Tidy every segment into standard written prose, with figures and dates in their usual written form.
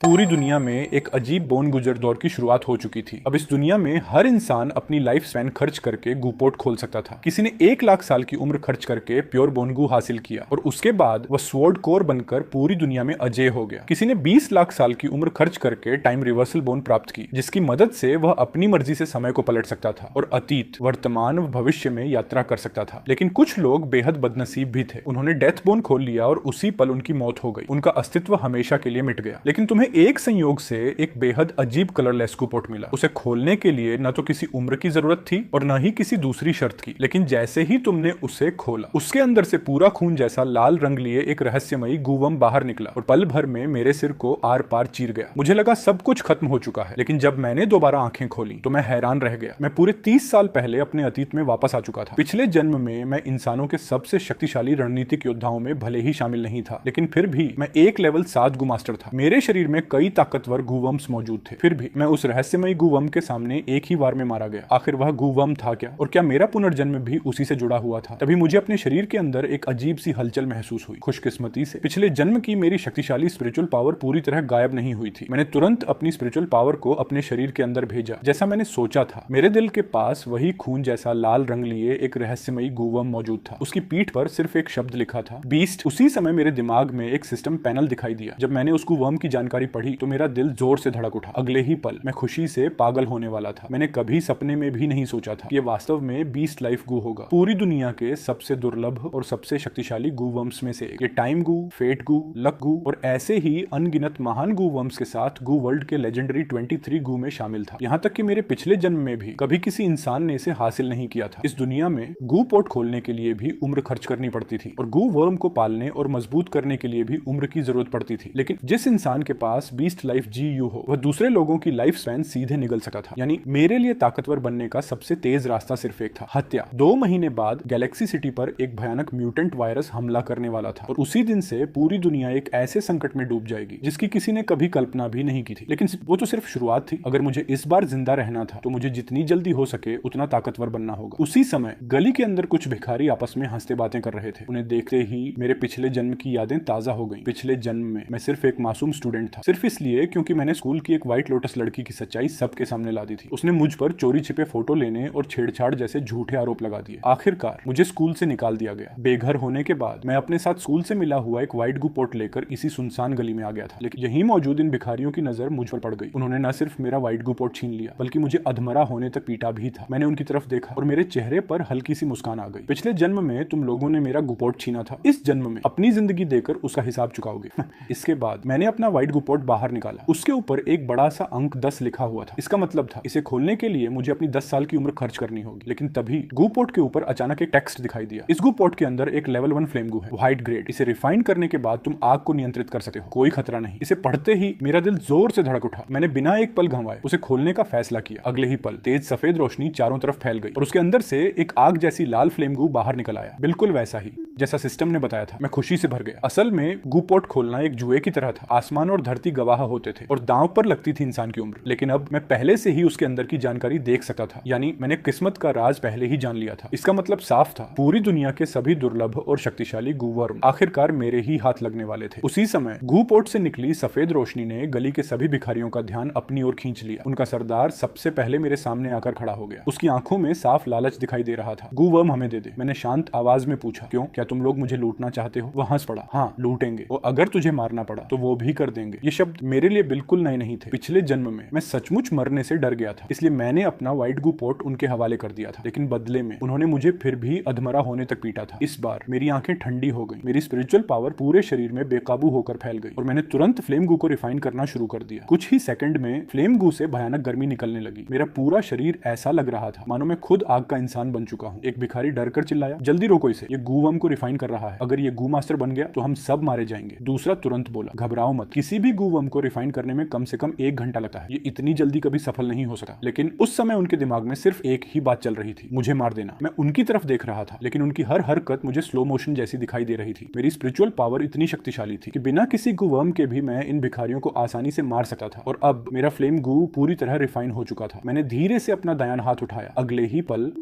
पूरी दुनिया में एक अजीब बोन गुजर दौर की शुरुआत हो चुकी थी। अब इस दुनिया में हर इंसान अपनी लाइफ स्पैन खर्च करके गूपोर्ट खोल सकता था। किसी ने 1 लाख साल की उम्र खर्च करके प्योर बोनगू हासिल किया और उसके बाद वह स्वॉर्ड कोर बनकर पूरी दुनिया में अजेय हो गया। किसी ने 20 लाख साल की उम्र खर्च करके टाइम रिवर्सल बोन प्राप्त की, जिसकी मदद से वह अपनी मर्जी से समय को पलट सकता था और अतीत, वर्तमान व भविष्य में यात्रा कर सकता था। लेकिन कुछ लोग बेहद बदनसीब भी थे। उन्होंने डेथ बोन खोल लिया और उसी पल उनकी मौत हो गई। उनका अस्तित्व हमेशा के लिए मिट गया। लेकिन तुम्हें एक संयोग से एक बेहद अजीब कलरलेस गूपोर्ट मिला। उसे खोलने के लिए न तो किसी उम्र की जरूरत थी और न ही किसी दूसरी शर्त की। लेकिन जैसे ही तुमने उसे खोला, उसके अंदर से पूरा खून जैसा लाल रंग लिए एक रहस्यमयी गूवम बाहर निकला और पल भर में मेरे सिर को आर पार चीर गया। मुझे लगा सब कुछ खत्म हो चुका है। लेकिन जब मैंने दोबारा आंखें खोली तो मैं हैरान रह गया। मैं पूरे 30 साल पहले अपने अतीत में वापस आ चुका था। पिछले जन्म में मैं इंसानों के सबसे शक्तिशाली रणनीतिक योद्धाओं में भले ही शामिल नहीं था, लेकिन फिर भी मैं एक लेवल 7 गू मास्टर था। मेरे शरीर में कई ताकतवर गूवम्स मौजूद थे। फिर भी मैं उस रहस्यमयी गूवम के सामने एक ही बार में मारा गया। आखिर वह गूवम था क्या, और क्या मेरा पुनर्जन्म भी उसी से जुड़ा हुआ था? तभी मुझे अपने शरीर के अंदर एक अजीब सी हलचल महसूस हुई। खुशकिस्मती से पिछले जन्म की मेरी शक्तिशाली स्पिरिचुअल पावर पूरी तरह गायब नहीं हुई थी। मैंने तुरंत अपनी स्पिरिचुअल पावर को अपने शरीर के अंदर भेजा, जैसा मैंने सोचा था। मेरे दिल के पास वही खून जैसा लाल रंग लिए एक रहस्यमयी गूवम मौजूद था। उसकी पीठ पर सिर्फ एक शब्द लिखा था, बीस्ट। उसी समय मेरे दिमाग में एक सिस्टम पैनल दिखाई दिया। जब मैंने उस गूवम की जानकारी पढ़ी तो मेरा दिल जोर से धड़क उठा। अगले ही पल मैं खुशी से पागल होने वाला था। मैंने कभी सपने में भी नहीं सोचा था कि ये वास्तव में बीस्ट लाइफ गू होगा। पूरी दुनिया के सबसे दुर्लभ और सबसे शक्तिशाली गूवम्स में से एक। ये टाइम गू, फेट गू, लक गू और ऐसे ही अनगिनत महान गूवम्स के साथ गू वर्ल्ड के लेजेंडरी 23 गू में शामिल था। यहाँ तक कि मेरे पिछले जन्म में भी कभी किसी इंसान ने इसे हासिल नहीं किया था। इस दुनिया में गू पोर्ट खोलने के लिए भी उम्र खर्च करनी पड़ती थी और गू वर्म को पालने और मजबूत करने के लिए भी उम्र की जरूरत पड़ती थी। लेकिन जिस इंसान के पास बीस्ट लाइफ GU हो, वह दूसरे लोगों की लाइफ स्पैन सीधे निगल सकता था। यानी मेरे लिए ताकतवर बनने का सबसे तेज रास्ता सिर्फ एक था, हत्या। 2 महीने बाद गैलेक्सी सिटी पर एक भयानक म्यूटेंट वायरस हमला करने वाला था और उसी दिन से पूरी दुनिया एक ऐसे संकट में डूब जाएगी जिसकी किसी ने कभी कल्पना भी नहीं की थी। लेकिन वो तो सिर्फ शुरुआत थी। अगर मुझे इस बार जिंदा रहना था तो मुझे जितनी जल्दी हो सके उतना ताकतवर बनना होगा। उसी समय गली के अंदर कुछ भिखारी आपस में हंसते बातें कर रहे थे। उन्हें देखते ही मेरे पिछले जन्म की यादें ताजा हो गई। पिछले जन्म में मैं सिर्फ एक मासूम स्टूडेंट था, सिर्फ इसलिए क्योंकि मैंने स्कूल की एक व्हाइट लोटस लड़की की सच्चाई सबके सामने ला दी थी। उसने मुझ पर चोरी छिपे फोटो लेने और छेड़छाड़ जैसे झूठे आरोप लगा दिए। आखिरकार मुझे स्कूल से निकाल दिया गया। बेघर होने के बाद मैं अपने साथ स्कूल से मिला हुआ एक व्हाइट गू पोर्ट लेकर इसी सुनसान गली में आ गया था। लेकिन यहीं मौजूद इन भिखारियों की नजर मुझ पर पड़ गई। उन्होंने न सिर्फ मेरा व्हाइट गू पोर्ट छीन लिया, बल्कि मुझे अधमरा होने तक पीटा भी था। मैंने उनकी तरफ देखा और मेरे चेहरे पर हल्की सी मुस्कान आ गई। पिछले जन्म में तुम लोगों ने मेरा गू पोर्ट छीना था, इस जन्म में अपनी जिंदगी देकर उसका हिसाब चुकाओगे। इसके बाद मैंने अपना व्हाइट गू पोर्ट बाहर निकाला। उसके ऊपर एक बड़ा सा अंक 10 लिखा हुआ था। इसका मतलब था इसे खोलने के लिए मुझे अपनी 10 साल की उम्र खर्च करनी होगी। लेकिन तभी गू पोर्ट के ऊपर अचानक एक टेक्स्ट दिखाई दिया। इस गू पोर्ट के अंदर एक लेवल 1 फ्लेम गू है, व्हाइट ग्रेड। इसे रिफाइन करने के बाद तुम आग को नियंत्रित कर सकते हो, कोई खतरा नहीं। इसे पढ़ते ही मेरा दिल जोर से धड़क उठा। मैंने बिना एक पल गंवाए उसे खोलने का फैसला किया। अगले ही पल तेज सफेद रोशनी चारों तरफ फैल गई और उसके अंदर से एक आग जैसी लाल फ्लेम गू बाहर निकल आया, बिल्कुल वैसा ही जैसा सिस्टम ने बताया था। मैं खुशी से भर गया। असल में गू पोर्ट खोलना एक जुए की तरह था। आसमान और धरती गवाह होते थे और दांव पर लगती थी इंसान की उम्र। लेकिन अब मैं पहले से ही उसके अंदर की जानकारी देख सकता था। यानी मैंने किस्मत का राज पहले ही जान लिया था। इसका मतलब साफ था, पूरी दुनिया के सभी दुर्लभ और शक्तिशाली गूवर्म आखिरकार मेरे ही हाथ लगने वाले थे। उसी समय गू पोर्ट से निकली सफेद रोशनी ने गली के सभी भिखारियों का ध्यान अपनी ओर खींच लिया। उनका सरदार सबसे पहले मेरे सामने आकर खड़ा हो गया। उसकी आंखों में साफ लालच दिखाई दे रहा था। गूवर्म हमें दे दे, मैंने शांत आवाज में पूछा। क्यों, क्या तुम लोग मुझे लूटना चाहते हो? वह हंस पड़ा। हाँ, लूटेंगे, और अगर तुझे मारना पड़ा तो वो भी कर देंगे। ये शब्द मेरे लिए बिल्कुल नए नहीं थे। पिछले जन्म में मैं सचमुच मरने से डर गया था, इसलिए मैंने अपना व्हाइट गू पोर्ट उनके हवाले कर दिया था। लेकिन बदले में उन्होंने मुझे फिर भी अधमरा होने तक पीटा था। इस बार मेरी आंखें ठंडी हो गई। मेरी स्पिरिचुअल पावर पूरे शरीर में बेकाबू होकर फैल गई और मैंने तुरंत फ्लेम गू को रिफाइन करना शुरू कर दिया। कुछ ही सेकंड में फ्लेम गू से भयानक गर्मी निकलने लगी। मेरा पूरा शरीर ऐसा लग रहा था मानो मैं खुद आग का इंसान बन चुका हूँ। एक भिखारी डर कर चिल्लाया, जल्दी रोको इसे, ये गूवम को रिफाइन कर रहा है। अगर ये गू मास्टर बन गया तो हम सब मारे जाएंगे। दूसरा तुरंत बोला, घबराओ मत, किसी भी गूवम को रिफाइन करने में कम से कम 1 घंटा लगता है। ये इतनी जल्दी कभी सफल नहीं हो सकता। लेकिन उस समय उनके दिमाग में सिर्फ एक ही बात चल रही थी, मुझे मार देना। मैं उनकी तरफ देख रहा था, लेकिन उनकी हर हरकत मुझे स्लो मोशन जैसी दिखाई दे रही थी। मेरी स्पिरिचुअल पावर इतनी शक्तिशाली थी कि बिना किसी गूवर्म के भी मैं इन भिखारियों को आसानी से मार सकता था। और अब मेरा फ्लेम गू पूरी तरह रिफाइन हो चुका था। मैंने धीरे से अपना दायां हाथ उठाया। अगले ही पल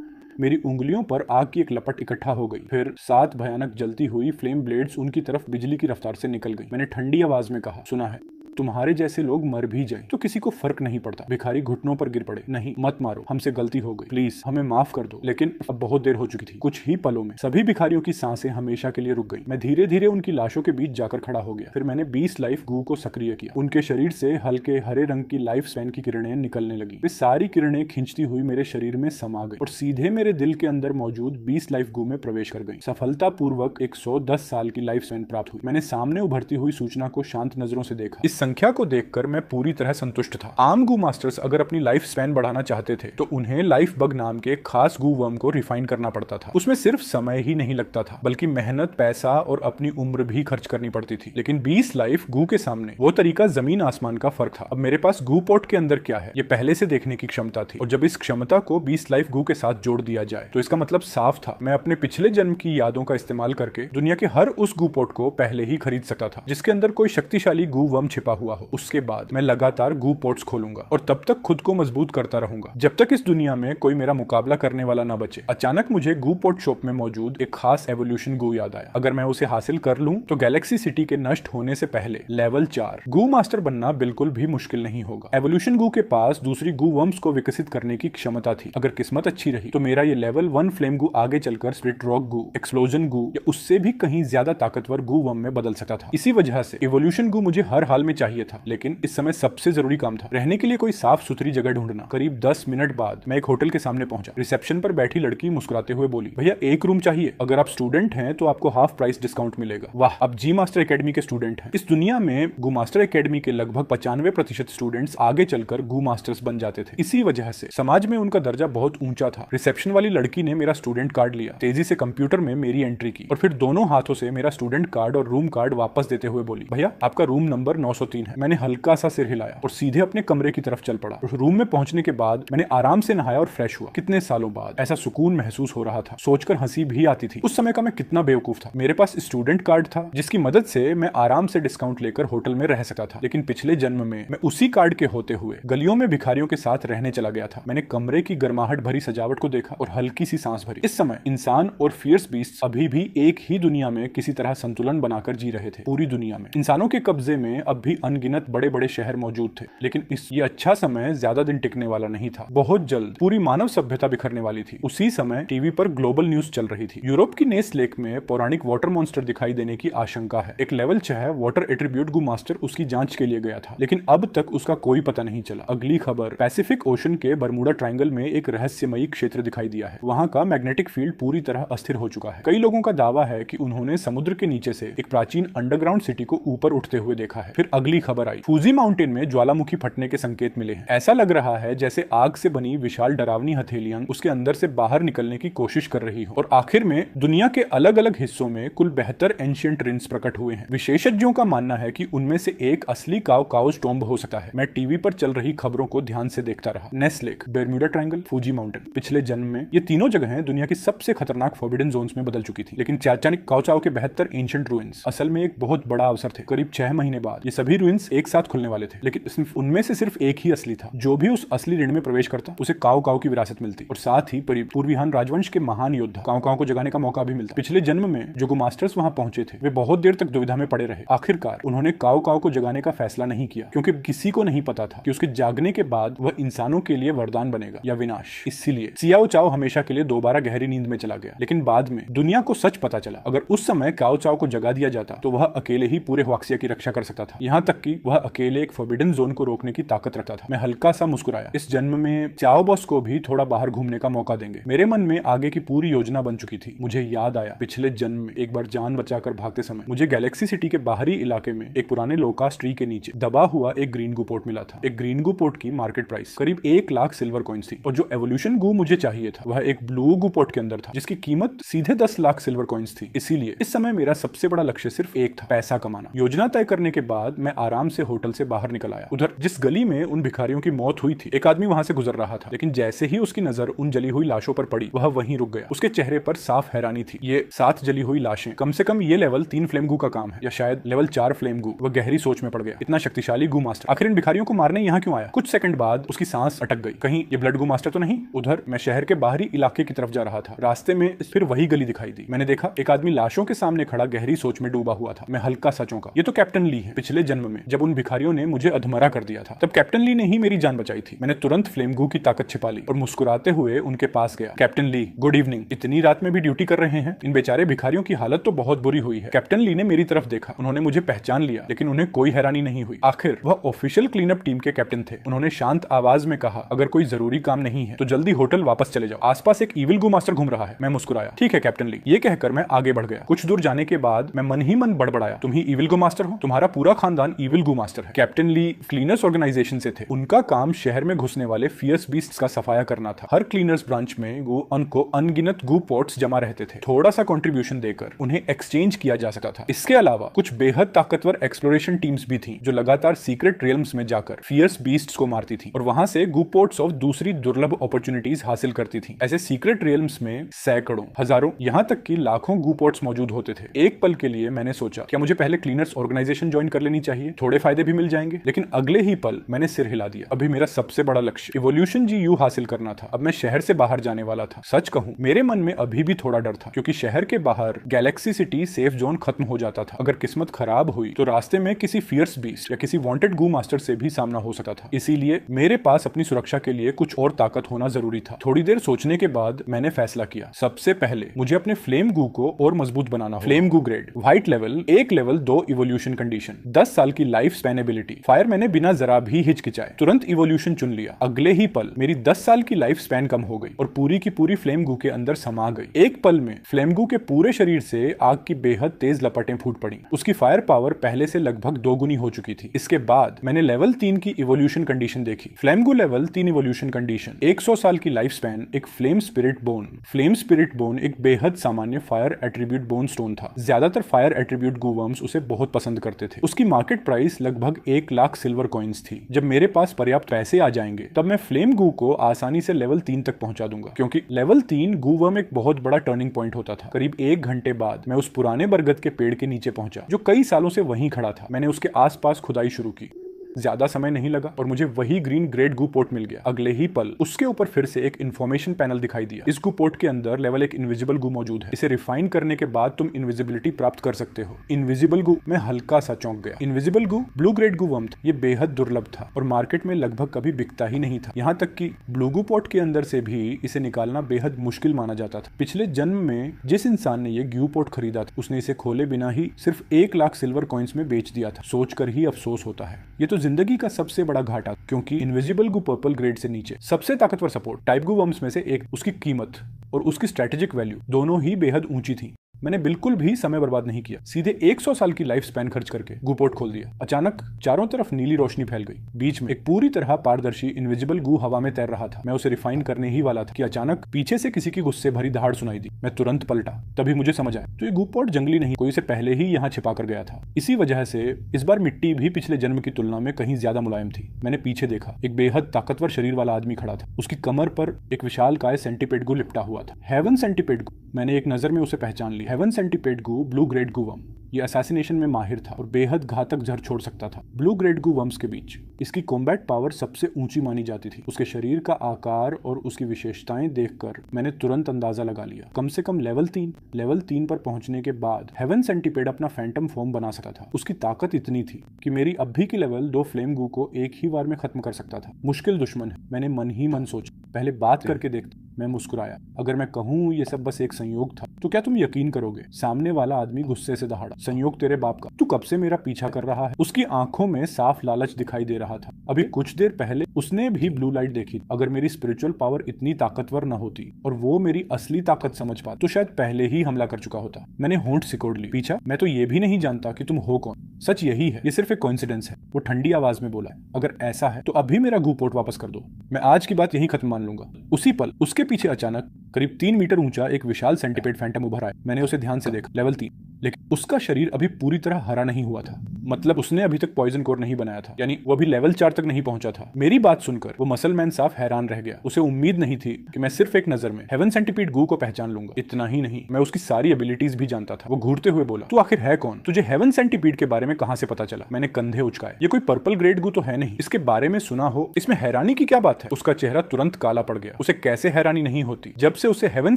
मेरी उंगलियों पर आग की एक लपट इकट्ठा हो गई। फिर 7 भयानक जलती हुई फ्लेम ब्लेड्स उनकी तरफ बिजली की रफ्तार से निकल गई। मैंने ठंडी आवाज में कहा, सुना है, तुम्हारे जैसे लोग मर भी जाए तो किसी को फर्क नहीं पड़ता। भिखारी घुटनों पर गिर पड़े, नहीं मत मारो, हमसे गलती हो गई, प्लीज हमें माफ कर दो। लेकिन अब बहुत देर हो चुकी थी। कुछ ही पलों में सभी भिखारियों की सांसें हमेशा के लिए रुक गई। मैं धीरे धीरे उनकी लाशों के बीच जाकर खड़ा हो गया। फिर मैंने 20 लाइफ गू को सक्रिय किया। उनके शरीर से हल्के हरे रंग की लाइफ स्पैन की किरणें निकलने लगी। वे सारी किरणें खींचती हुई मेरे शरीर में समा गई और सीधे मेरे दिल के अंदर मौजूद 20 लाइफ गू में प्रवेश कर गई। सफलता पूर्वक 110 साल की लाइफ स्पैन प्राप्त हुई। मैंने सामने उभरती हुई सूचना को शांत नजरों से देखा। इस संख्या को देखकर मैं पूरी तरह संतुष्ट था। आम गू मास्टर्स अगर अपनी लाइफ स्पैन बढ़ाना चाहते थे तो उन्हें लाइफ बग नाम के खास गू वर्म को रिफाइन करना पड़ता था। उसमें सिर्फ समय ही नहीं लगता था बल्कि मेहनत, पैसा और अपनी उम्र भी खर्च करनी पड़ती थी। लेकिन 20 लाइफ गू के सामने वो तरीका जमीन आसमान का फर्क था। अब मेरे पास गू पॉट के अंदर क्या है ये पहले से देखने की क्षमता थी और जब इस क्षमता को 20 लाइफ गू के साथ जोड़ दिया जाए तो इसका मतलब साफ था। मैं अपने पिछले जन्म की यादों का इस्तेमाल करके दुनिया के हर उस गू पॉट को पहले ही खरीद सकता था जिसके अंदर कोई शक्तिशाली गू वर्म छिपा हुआ हो। उसके बाद मैं लगातार गू पॉट्स खोलूंगा और तब तक खुद को मजबूत करता रहूंगा जब तक इस दुनिया में कोई मेरा मुकाबला करने वाला ना बचे। अचानक मुझे गू पॉट शॉप में मौजूद एक खास एवोल्यूशन गू याद आया। अगर मैं उसे हासिल कर लूं तो गैलेक्सी सिटी के नष्ट होने से पहले लेवल 4 गू मास्टर बनना बिल्कुल भी मुश्किल नहीं होगा। एवोल्यूशन गू के पास दूसरी गू वर्म्स को विकसित करने की क्षमता थी। अगर किस्मत अच्छी रही तो मेरा ये लेवल 1 फ्लेम गू आगे चलकर स्प्लिट रॉक गू, एक्सप्लोजन गू या उससे भी कहीं ज्यादा ताकतवर गू वर्म में बदल सकता था। इसी वजह से एवोल्यूशन गू मुझे हर हाल में चाहिए था। लेकिन इस समय सबसे जरूरी काम था रहने के लिए कोई साफ सुथरी जगह ढूंढना। करीब 10 मिनट बाद मैं एक होटल के सामने पहुंचा। रिसेप्शन पर बैठी लड़की मुस्कुराते हुए बोली, भैया एक रूम चाहिए, अगर आप स्टूडेंट हैं तो आपको हाफ प्राइस डिस्काउंट मिलेगा। वाह, आप जी मास्टर एकेडमी के स्टूडेंट हैं। इस दुनिया में गू मास्टर एकेडमी के लगभग 95% स्टूडेंट्स आगे चलकर गू मास्टर्स बन जाते थे। इसी वजह से समाज में उनका दर्जा बहुत ऊंचा था। रिसेप्शन वाली लड़की ने मेरा स्टूडेंट कार्ड लिया, तेजी से कंप्यूटर में मेरी एंट्री की और फिर दोनों हाथों से मेरा स्टूडेंट कार्ड और रूम कार्ड वापस देते हुए बोली, भैया आपका रूम नंबर 903 है। मैंने हल्का सा सिर हिलाया और सीधे अपने कमरे की तरफ चल पड़ा। रूम में पहुंचने के बाद मैंने आराम से नहाया और फ्रेश हुआ। कितने सालों बाद ऐसा सुकून महसूस हो रहा था, सोचकर हंसी भी आती थी। उस समय का मैं कितना बेवकूफ था। मेरे पास स्टूडेंट कार्ड था जिसकी मदद से मैं आराम से डिस्काउंट लेकर होटल में रह सकता था। लेकिन पिछले जन्म में मैं उसी कार्ड के होते हुए गलियों में भिखारियों के साथ रहने चला गया था। मैंने कमरे की गर्माहट भरी सजावट को देखा और हल्की सी सांस भरी। इस समय इंसान और फियर्स बीस्ट अभी भी एक ही दुनिया में किसी तरह संतुलन बनाकर जी रहे थे। पूरी दुनिया में इंसानों के कब्जे में अब भी अनगिनत बड़े बड़े शहर मौजूद थे। लेकिन ये अच्छा समय ज्यादा दिन टिकने वाला नहीं था। बहुत जल्द पूरी मानव सभ्यता बिखरने वाली थी। उसी समय टीवी पर ग्लोबल न्यूज चल रही थी। यूरोप की नेस लेक में पौराणिक वाटर मॉन्स्टर दिखाई देने की आशंका है। एक लेवल 6 वाटर एट्रीब्यूट गू मास्टर उसकी जांच के लिए गया था, लेकिन अब तक उसका कोई पता नहीं चला। अगली खबर, पैसिफिक ओशन के बरमूडा ट्रायंगल में एक रहस्यमयी क्षेत्र दिखाई दिया है। वहां का मैग्नेटिक फील्ड पूरी तरह अस्थिर हो चुका है। कई लोगों का दावा है कि उन्होंने समुद्र के नीचे से एक प्राचीन अंडरग्राउंड सिटी को ऊपर उठते हुए देखा है। फिर अगली खबर आई, फूजी माउंटेन में ज्वालामुखी फटने के संकेत मिले हैं। ऐसा लग रहा है जैसे आग से बनी विशाल डरावनी हथेलियां उसके अंदर से बाहर निकलने की कोशिश कर रही हो। और आखिर में दुनिया के अलग अलग हिस्सों में कुल 72 एंशिएंट रिंस प्रकट हुए हैं। विशेषज्ञों का मानना है कि उनमें से एक असली काउज टॉम्ब हो सकता है। मैं टीवी पर चल रही खबरों को ध्यान से देखता रहा। Ness lake, Bermuda triangle, Fuji mountain. पिछले जन्म में ये तीनों जगहें दुनिया की सबसे खतरनाक फॉरबिडन जोन्स में बदल चुकी थी। लेकिन चाचानिक काउचाओ के 72 एंशिएंट रुइंस असल में एक बहुत बड़ा अवसर थे। करीब 6 महीने बाद ये सभी रुइंस एक साथ खुलने वाले थे। लेकिन उनमें से सिर्फ एक ही असली था। जो भी उस असली ऋण में प्रवेश करता उसे काउ की विरासत मिलती और साथ ही पूर्वीहान राजवंश के महान योद्धा काउ को जगाने का मौका भी मिलता। पिछले जन्म में जो गू मास्टर्स वहां पहुंचे थे वे बहुत देर तक दुविधा में पड़े रहे। आखिरकार उन्होंने काउ को जगाने का फैसला नहीं किया क्योंकि किसी को नहीं पता था कि उसके जागने के बाद वह इंसानों के लिए वरदान बनेगा या विनाश। इसीलिए सियाओ चाओ हमेशा के लिए दोबारा गहरी नींद में चला गया। लेकिन बाद में दुनिया को सच पता चला, अगर उस समय काउ चाओ को जगा दिया जाता तो वह अकेले ही पूरे ह्वाक्सिया की रक्षा कर सकता था। यहाँ तक कि वह अकेले एक फॉरबिडन जोन को रोकने की ताकत रखता था। मैं हल्का सा मुस्कुराया। इस जन्म में चाओ बॉस को भी थोड़ा बाहर घूमने का मौका देंगे। मेरे मन में आगे की पूरी योजना बन चुकी थी। मुझे याद आया पिछले जन्म में एक बार जान बचाकर भागते समय मुझे गैलेक्सी सिटी के बाहरी इलाके में एक पुराने लोकास ट्री के नीचे दबा हुआ एक ग्रीन गू पोर्ट मिला था। एक ग्रीन गू पोर्ट की मार्केट प्राइस करीब 1 लाख सिल्वर कॉइन्स थी और जो एवोल्यूशन गू मुझे चाहिए था वह एक ब्लू गू पोर्ट के अंदर था जिसकी कीमत सीधे 10 लाख सिल्वर कॉइन्स थी। इसीलिए इस समय मेरा सबसे बड़ा लक्ष्य सिर्फ एक था, पैसा कमाना। योजना तय करने के बाद मैं आराम से होटल से बाहर निकल आया। उधर जिस गली में उन भिखारियों की मौत हुई थी एक आदमी वहां से गुजर रहा था। लेकिन जैसे ही उसकी नजर उन जली हुई लाशों पर पड़ी वह वहीं रुक गया। उसके चेहरे पर साफ हैरानी थी। ये 7 जली हुई लाशें, कम से कम ये लेवल 3 फ्लेम गू का काम है या शायद लेवल 4 फ्लेम गू। वह गहरी सोच में पड़ गया। इतना शक्तिशाली गू मास्टर आखिर इन भिखारियों को मारने यहाँ क्यों आया? कुछ सेकंड बाद उसकी सांस अटक गई। कहीं ये ब्लड गू मास्टर तो नहीं? उधर मैं शहर के बाहरी इलाके की तरफ जा रहा था। रास्ते में फिर वही गली दिखाई दी। मैंने देखा एक आदमी लाशों के सामने खड़ा गहरी सोच में डूबा हुआ था। मैं हल्का सा चौंका। ये तो कैप्टन ली है। पिछले जन्म जन्म में, जब उन भिखारियों ने मुझे अधमरा कर दिया था। तब कैप्टन ली ने ही मेरी जान बचाई थी। मैंने तुरंत फ्लेम गू की ताकत छिपा ली और मुस्कुराते हुए उनके पास गया। कैप्टन ली, गुड इवनिंग। इतनी रात में भी ड्यूटी कर रहे हैं? इन बेचारे भिखारियों की हालत तो बहुत बुरी हुई है। कैप्टन ली ने मेरी तरफ देखा। उन्होंने मुझे पहचान लिया, लेकिन उन्हें कोई हैरानी नहीं हुई। आखिर वह ऑफिशियल क्लीनअप टीम के कैप्टन थे। उन्होंने शांत आवाज में कहा, अगर कोई जरूरी काम नहीं है तो जल्दी होटल वापस चले जाओ, आसपास एक ईविल गू मास्टर घूम रहा है। मैं मुस्कुराया। ठीक है कैप्टन ली। ये कहकर मैं आगे बढ़ गया। कुछ दूर जाने के बाद मैं मन ही मन बड़बड़ाया, तुम ही ईविल गू मास्टर हो? तुम्हारा पूरा खानदान ईविल गू मास्टर है। कैप्टन ली क्लीनर्स ऑर्गेनाइजेशन से थे। उनका काम शहर में घुसने वाले फियर्स बीस्ट्स का सफाया करना था। हर क्लीनर्स ब्रांच में उनको अनगिनत गू पॉट्स जमा रहते थे। थोड़ा सा कंट्रीब्यूशन देकर उन्हें एक्सचेंज किया जा सकता था। इसके अलावा कुछ बेहद ताकतवर एक्सप्लोरेशन टीम्स भी थी जो लगातार सीक्रेट रियल्म्स में जाकर फियर्स बीस्ट्स को मारती थी और वहां से गू पॉट्स ऑफ दूसरी दुर्लभ अपॉर्चुनिटीज हासिल करती थी। ऐसे सीक्रेट रियल्म्स में सैकड़ों, हजारों, यहाँ तक कि लाखों गू पॉट्स मौजूद होते थे। एक पल के लिए मैंने सोचा, क्या मुझे पहले क्लीनर्स ऑर्गेनाइजेशन ज्वाइन कर लेनी चाहिए? थोड़े फायदे भी मिल जाएंगे। लेकिन अगले ही पल मैंने सिर हिला दिया। अभी मेरा सबसे बड़ा लक्ष्य इवोल्यूशन GU हासिल करना था। अब मैं शहर से बाहर जाने वाला था। सच कहूं, मेरे मन में अभी भी थोड़ा डर था, क्योंकि शहर के बाहर गैलेक्सी सिटी सेफ जोन खत्म हो जाता था। अगर किस्मत खराब हुई तो रास्ते में किसी फियर्स बीस्ट या किसी वांटेड गू मास्टर से भी सामना हो सकता था। इसीलिए मेरे पास अपनी सुरक्षा के लिए कुछ और ताकत होना जरूरी था। थोड़ी देर सोचने के बाद मैंने फैसला किया, सबसे पहले मुझे अपने फ्लेम गू को और मजबूत बनाना होगा। फ्लेम गू grade, white level, 1 level 2 evolution condition, 10 साल की लाइफ स्पैन एबिलिटी। फायर मैंने बिना जरा भी हिचकिचाए तुरंत इवोल्यूशन चुन लिया। अगले ही पल मेरी 10 साल की लाइफ स्पैन कम हो गई और पूरी की पूरी फ्लेम गू के अंदर समा गई। एक पल में फ्लेम गू के पूरे शरीर से आग की बेहद तेज लपटें फूट पड़ी। उसकी फायर पावर पहले से लगभग 2 गुनी हो चुकी थी। इसके बाद मैंने लेवल 3 की इवोल्यूशन कंडीशन देखी। फ्लेम गू लेवल 3 इवोल्यूशन कंडीशन, 100 साल की लाइफ स्पैन, एक flame spirit bone. Flame spirit bone एक बेहद सामान्य फायर एट्रीब्यूट बोन स्टोन था। ज्यादातर फायर एट्रीब्यूट गू वर्म्स उसे बहुत पसंद करते थे। उसकी मार्केट प्राइस लगभग 1 लाख सिल्वर कॉइन्स थी। जब मेरे पास पर्याप्त पैसे आ जाएंगे तब मैं फ्लेम गू को आसानी से लेवल 3 तक पहुंचा दूंगा, क्योंकि लेवल 3 गू वर्म एक बहुत बड़ा टर्निंग पॉइंट होता था। करीब 1 घंटे बाद मैं उस पुराने बरगद के पेड़ के नीचे पहुंचा जो कई सालों से वहीं खड़ा था। मैंने उसके आसपास खुदाई शुरू की। ज्यादा समय नहीं लगा और मुझे वही ग्रीन ग्रेड गू पोर्ट मिल गया। अगले ही पल उसके ऊपर फिर से एक इन्फॉर्मेशन पैनल दिखाई दिया। इस गू पोर्ट के अंदर लेवल 1 इनविजिबल गू मौजूद है। इसे रिफाइन करने के बाद तुम इनविजिबिलिटी प्राप्त कर सकते हो। इनविजिबल गू, मैं हल्का सा चौंक गया। इनविजिबल गू ब्लू ग्रेड गू वर्म, ये बेहद दुर्लभ था और मार्केट में लगभग कभी बिकता ही नहीं था। यहाँ तक कि ब्लू गू पोर्ट के अंदर से भी इसे निकालना बेहद मुश्किल माना जाता था। पिछले जन्म में जिस इंसान ने ये गू पोर्ट खरीदा था उसने इसे खोले बिना ही सिर्फ 1 लाख सिल्वर कॉइन्स में बेच दिया था। सोचकर ही अफसोस होता है। ये तो जिंदगी का सबसे बड़ा घाटा, क्योंकि इनविजिबल गू पर्पल ग्रेड से नीचे सबसे ताकतवर सपोर्ट टाइप गू वर्म्स में से एक, उसकी कीमत और उसकी स्ट्रेटेजिक वैल्यू दोनों ही बेहद ऊंची थी। मैंने बिल्कुल भी समय बर्बाद नहीं किया, सीधे 100 साल की लाइफ स्पैन खर्च करके गू पोर्ट खोल दिया। अचानक चारों तरफ नीली रोशनी फैल गई। बीच में एक पूरी तरह पारदर्शी इनविजिबल गू हवा में तैर रहा था। मैं उसे रिफाइन करने ही वाला था कि अचानक पीछे से किसी की गुस्से भरी दहाड़ सुनाई दी। मैं तुरंत पलटा, तभी मुझे समझ आया तो ये गू पोर्ट जंगली नहीं, कोई इसे पहले ही यहाँ छिपा कर गया था। इसी वजह से इस बार मिट्टी भी पिछले जन्म की तुलना में कहीं ज्यादा मुलायम थी। मैंने पीछे देखा, एक बेहद ताकतवर शरीर वाला आदमी खड़ा था। उसकी कमर पर एक विशालकाय सेंटीपेड गू लिपटा हुआ था। हेवन सेंटीपेड गू, मैंने एक नजर में उसे पहचान ली। हेवन सेंटीपेड गू ब्लू ग्रेड गू वर्म, ये असैसिनेशन में माहिर था और बेहद घातक जहर छोड़ सकता था। ब्लू ग्रेड गू वर्म्स के बीच इसकी कॉम्बैट पावर सबसे ऊंची मानी जाती थी। उसके शरीर का आकार और उसकी विशेषताएं देखकर मैंने तुरंत अंदाजा लगा लिया। कम से कम लेवल 3 पर पहुंचने के बाद हेवन सेंटीपेड अपना फैंटम फॉर्म बना सकता था। उसकी ताकत इतनी थी कि मेरी अब भी की लेवल 2 फ्लेम गू को एक ही बार में खत्म कर सकता था। मुश्किल दुश्मन है, मैंने मन ही मन सोचा। पहले बात करके देखता। मैं मुस्कुराया। अगर मैं कहूं ये सब बस एक संयोग था तो क्या तुम यकीन करोगे? सामने वाला आदमी गुस्से से दहाड़ा, संयोग तेरे बाप का, तू कब से मेरा पीछा कर रहा है? उसकी आंखों में साफ लालच दिखाई दे रहा था। अभी कुछ देर पहले उसने भी ब्लू लाइट देखी। अगर मेरी स्पिरिचुअल पावर इतनी ताकतवर न होती और वो मेरी असली ताकत समझ पाता तो शायद पहले ही हमला कर चुका होता। मैंने होंठ सिकोड़ ली। पीछा? मैं तो ये भी नहीं जानता कि तुम हो कौन। सच यही है, ये सिर्फ एक कोइंसिडेंस है, वो ठंडी आवाज में बोला। अगर ऐसा है तो अभी मेरा गू पोर्ट वापस कर दो, मैं आज की बात यही खत्म मान लूंगा। उसी पल उसके पीछे अचानक करीब 3 मीटर ऊंचा एक विशाल सेंटीपेड फैंटम उभर आया। मैंने उसे ध्यान से देखा, लेवल 3, लेकिन उसका शरीर अभी पूरी तरह हरा नहीं हुआ था। मतलब उसने अभी तक पॉइजन कोर नहीं बनाया था, यानी वो अभी लेवल 4 तक नहीं पहुंचा था। मेरी बात सुनकर वो मसल मैन साफ हैरान रह गया। उसे उम्मीद नहीं थी कि मैं सिर्फ एक नजर में हेवन सेंटीपीड गू को पहचान लूंगा। इतना ही नहीं, मैं उसकी सारी एबिलिटीज भी जानता था। वो घूरते हुए बोला, तू आखिर है कौन? तुझे हेवन सेंटीपीड के बारे में कहां से पता चला? मैंने कंधे उचकाए। ये कोई पर्पल ग्रेड गू तो है नहीं, इसके बारे में सुना हो, इसमें हैरानी की क्या बात है? उसका चेहरा तुरंत काला पड़ गया। उसे कैसे हैरानी नहीं होती जब से उसे हेवन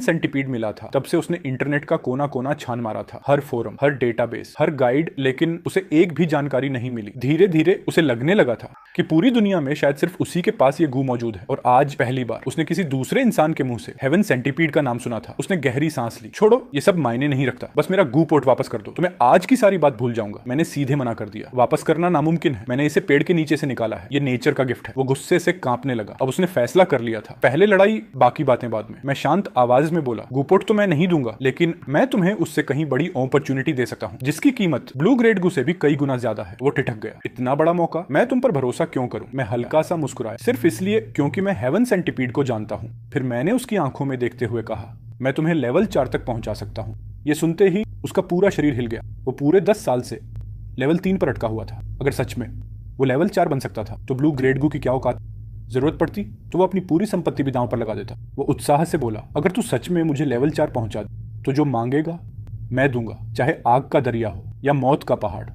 सेंटीपीड मिला था तब से उसने इंटरनेट का कोना कोना छान मारा था, हर फोरम, हर डेटाबेस, हर गाइड, लेकिन उसे एक भी जानकारी नहीं मिली। धीरे धीरे उसे लगने लगा था कि पूरी दुनिया में शायद सिर्फ उसी के पास ये गू मौजूद है। और आज पहली बार उसने किसी दूसरे इंसान के मुंह से हेवन सेंटीपीड का नाम सुना था। उसने गहरी सांस ली। छोड़ो, ये सब मायने नहीं रखता, बस मेरा गू पोर्ट वापस कर दो तो मैं आज की सारी बात भूल जाऊंगा। मैंने सीधे मना कर दिया, वापस करना नामुमकिन है। मैंने इसे पेड़ के नीचे से निकाला है, ये नेचर का गिफ्ट है। वो गुस्से से कांपने लगा। अब उसने फैसला कर लिया था, पहले लड़ाई बाकी बातें बाद में। मैं शांत आवाज में बोला, गू पोर्ट तो मैं नहीं दूंगा, लेकिन मैं तुम्हें उससे कहीं बड़ी अपॉर्चुनिटी दे सकता हूँ जिसकी कीमत ब्लू ग्रेड गू से भी कई गुना ज्यादा है। वो ठिठक गया, इतना बड़ा मौका, मैं तुम पर भरोसा क्यों करूं? मैं हल्का सा मुस्कुराया, सिर्फ इसलिए क्योंकि मैं हेवन सेंटीपीड को जानता हूं। फिर मैंने उसकी आंखों में देखते हुए कहा, मैं तुम्हें लेवल 4 तक पहुंचा सकता हूं। ये सुनते ही उसका पूरा शरीर हिल गया। वो पूरे 10 साल से लेवल 3 पर अटका हुआ था। अगर सच में वो लेवल 4 बन सकता था तो ब्लू ग्रेड गू की क्या औकात? जरूरत पड़ती तो वो अपनी पूरी संपत्ति भी दांव पर लगा देता। वो उत्साह से बोला, अगर तू सच में मुझे लेवल 4 पहुंचा दे तो जो मांगेगा मैं दूंगा, चाहे आग का दरिया हो या मौत का पहाड़,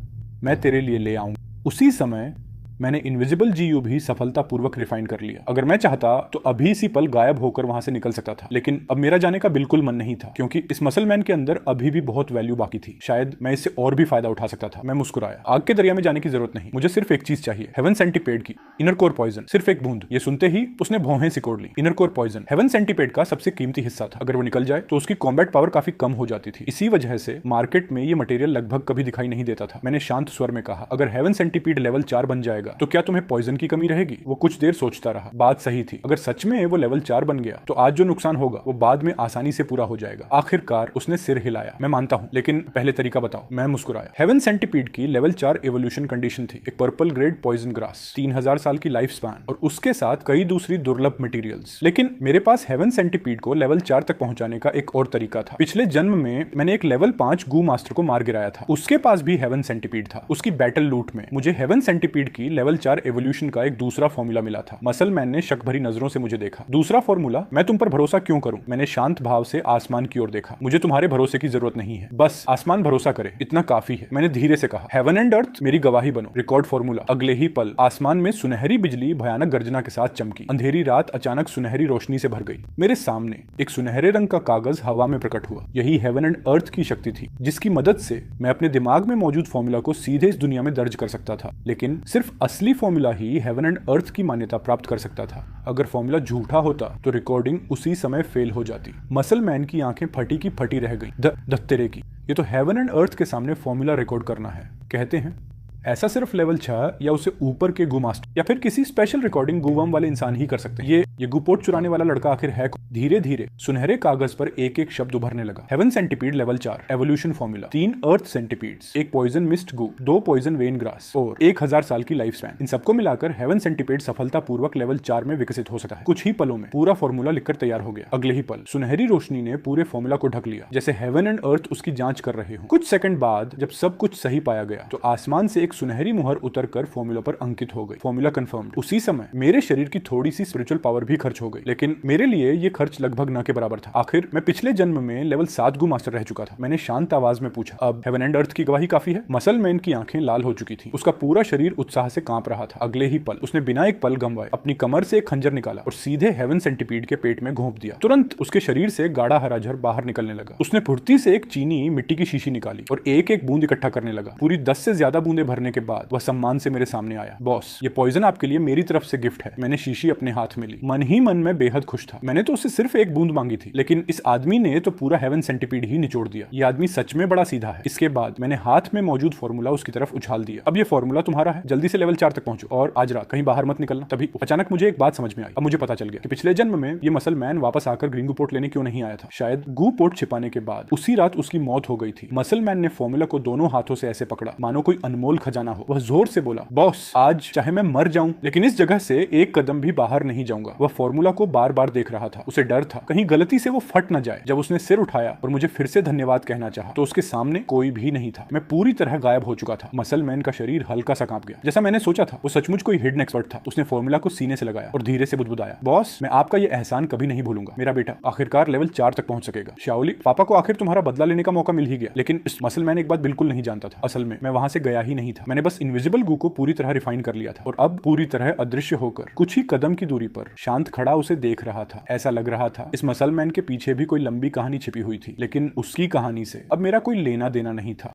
मैं तेरे लिए ले आऊंगा। उसी समय मैंने इनविजिबल जीयू भी सफलतापूर्वक रिफाइन कर लिया। अगर मैं चाहता तो अभी इसी पल गायब होकर वहां से निकल सकता था, लेकिन अब मेरा जाने का बिल्कुल मन नहीं था क्योंकि इस मसल मैन के अंदर अभी भी बहुत वैल्यू बाकी थी। शायद मैं इससे और भी फायदा उठा सकता था। मैं मुस्कुराया, आग के दरिया में जाने की जरूरत नहीं, मुझे सिर्फ एक चीज चाहिए, हेवन सेंटीपेड की इनर कोर पॉइजन, सिर्फ एक बूंद। ये सुनते ही उसने भौहें सिकोड़ ली। Inner core poison heaven centipede का सबसे कीमती हिस्सा था। अगर वो निकल जाए तो उसकी कॉम्बैट पावर काफी कम हो जाती थी। इसी वजह से मार्केट में ये मटेरियल लगभग कभी दिखाई नहीं देता था। मैंने शांत स्वर में कहा, अगर हेवन सेंटीपेड लेवल 4 बन जाएगा तो क्या तुम्हें पॉइजन की कमी रहेगी? वो कुछ देर सोचता रहा। बात सही थी, अगर सच में वो लेवल 4 बन गया तो आज जो नुकसान होगा वो बाद में आसानी से पूरा हो जाएगा। आखिरकार उसने सिर हिलाया, मैं मानता हूं, लेकिन पहले तरीका बताओ। मैं मुस्कुराया। हेवन सेंटीपीड की लेवल 4 एवोल्यूशन कंडीशन थी, एक पर्पल ग्रेड पॉइजन ग्रास, 3000 साल की लाइफ स्पैन और उसके साथ कई दूसरी दुर्लभ मटेरियल्स। लेकिन मेरे पास हेवन सेंटीपीड को लेवल 4 तक पहुंचाने का एक और तरीका था। पिछले जन्म में मैंने एक लेवल 5 गू मास्टर को मार गिराया था। उसके पास भी हेवन सेंटीपीड था। उसकी बैटल लूट में मुझे हेवन सेंटीपीड की लेवल 4 एवोल्यूशन का एक दूसरा फॉर्मूला मिला था। मसल मैन ने शक भरी नजरों से मुझे देखा। दूसरा फॉर्मूला, मैं तुम पर भरोसा क्यों करूं? मैंने शांत भाव से आसमान की ओर देखा। मुझे तुम्हारे भरोसे की जरूरत नहीं है, बस आसमान भरोसा करे, इतना काफी है। मैंने धीरे से कहा, हेवन एंड अर्थ मेरी गवाही बनो। Record formula. अगले ही पल आसमान में सुनहरी बिजली भयानक गर्जना के साथ चमकी। अंधेरी रात अचानक सुनहरी रोशनी से भर गई। मेरे सामने एक सुनहरे रंग का कागज हवा में प्रकट हुआ। यही हेवन एंड अर्थ की शक्ति थी जिसकी मदद से मैं अपने दिमाग में मौजूद फॉर्मूला को सीधे इस दुनिया में दर्ज कर सकता था। लेकिन सिर्फ असली formula he heaven and earth की मान्यता प्राप्त कर सकता था। अगर फॉर्मूला झूठा होता तो रिकॉर्डिंग उसी समय फेल हो जाती। मसल मैन की आंखें फटी की फटी रह गई। दत्तेरे की, ये तो हेवन एंड अर्थ के सामने फॉर्मूला रिकॉर्ड करना है। कहते हैं ऐसा सिर्फ लेवल 6 या उसे ऊपर के गू मास्टर या फिर किसी स्पेशल रिकॉर्डिंग गूवम वाले इंसान ही कर सकते हैं। ये गुपोट चुराने वाला लड़का आखिर है कौन? धीरे धीरे सुनहरे कागज पर एक एक शब्द उभरने लगा। Heaven centipede level 4 evolution formula, 3 earth centipedes, एक poison mist goo, 2 poison vein grass और 1000 साल की लाइफ स्पैन। इन सबको मिलाकर हेवन सेंटीपीड सफलतापूर्वक लेवल 4 में विकसित हो सकता है। कुछ ही पलों में पूरा फॉर्मूला लिखकर तैयार हो गया। अगले ही पल सुनहरी रोशनी ने पूरे फॉर्मूला को ढक लिया, जैसे हेवन एंड अर्थ उसकी जांच कर रहे हो। कुछ सेकंड बाद जब सब कुछ सही पाया गया तो आसमान से एक सुनहरी मुहर उतरकर फॉर्मूला पर अंकित हो गई। Formula confirmed. उसी समय मेरे शरीर की थोड़ी सी स्पिरिचुअल पावर भी खर्च हो गई, लेकिन मेरे लिए ये खर्च लगभग न के बराबर था। आखिर मैं पिछले जन्म में लेवल 7 गू मास्टर रह चुका था। मैंने शांत आवाज में पूछा, अब हेवन एंड अर्थ की गवाही काफी है? मसल मैन की आंखें लाल हो चुकी थी। उसका पूरा शरीर उत्साह से कांप रहा था। अगले ही पल उसने बिना एक पल गंवाए अपनी कमर से एक खंजर निकाला और सीधे हेवन सेंटीपीड के पेट में घोंप दिया। तुरंत उसके शरीर से गाढ़ा हरा झर बाहर निकलने लगा। उसने फुर्ती से एक चीनी मिट्टी की शीशी निकाली और एक एक बूंद इकट्ठा करने लगा। पूरी 10 से ज्यादा बूंदे भरने के बाद वह सम्मान से मेरे सामने आया। बॉस, ये पॉइजन आपके लिए मेरी तरफ से गिफ्ट है। मैंने शीशी अपने हाथ में ली। मन ही मन में बेहद खुश था। मैंने तो उससे सिर्फ एक बूंद मांगी थी, लेकिन इस आदमी ने तो पूरा हेवन सेंटीपीड ही निचोड़ दिया। ये आदमी सच में बड़ा सीधा है। इसके बाद मैंने हाथ में मौजूद फॉर्मूला उसकी तरफ उछाल दिया। अब ये फॉर्मूला तुम्हारा है, जल्दी से लेवल 4 तक पहुंचो और आज रात कहीं बाहर मत निकलना। तभी अचानक मुझे एक बात समझ में आई। अब मुझे पता चल गया कि पिछले जन्म में ये मसल मैन वापस आकर ग्रीन गू पोर्ट लेने क्यों नहीं आया था। शायद गू पोर्ट छिपाने के बाद उसी रात उसकी मौत हो गई थी। मसल मैन ने फॉर्मूला को दोनों हाथों से ऐसे पकड़ा मानो कोई अनमोल खजाना हो। वह जोर से बोला, बॉस, आज चाहे मैं मर जाऊं लेकिन इस जगह से एक कदम भी बाहर नहीं जाऊंगा। वह फॉर्मूला को बार बार देख रहा था। उसे डर था कहीं गलती से वो फट न जाए। जब उसने सिर उठाया और मुझे फिर से धन्यवाद कहना चाहा तो उसके सामने कोई भी नहीं था। मैं पूरी तरह गायब हो चुका था। मसल मैन का शरीर हल्का सा कांप गया। जैसा मैंने सोचा था, वो सचमुच कोई हिडन एक्सपर्ट था। उसने फॉर्मूला को सीने से लगाया और धीरे से बुदबुदाया, बॉस, मैं आपका ये एहसान कभी नहीं भूलूंगा। मेरा बेटा आखिरकार लेवल 4 तक पहुंच सकेगा। शाओली, पापा को आखिर तुम्हारा बदला लेने का मौका मिल ही गया। लेकिन इस मसल मैन एक बात बिल्कुल नहीं जानता था, असल में मैं वहां से गया ही नहीं था। था। मैंने बस इनविजिबल गू को पूरी तरह रिफाइन कर लिया था और अब पूरी तरह अदृश्य होकर कुछ ही कदम की दूरी पर शांत खड़ा उसे देख रहा था। ऐसा लग रहा था इस मसल मैन के पीछे भी कोई लंबी कहानी छिपी हुई थी, लेकिन उसकी कहानी से अब मेरा कोई लेना देना नहीं था।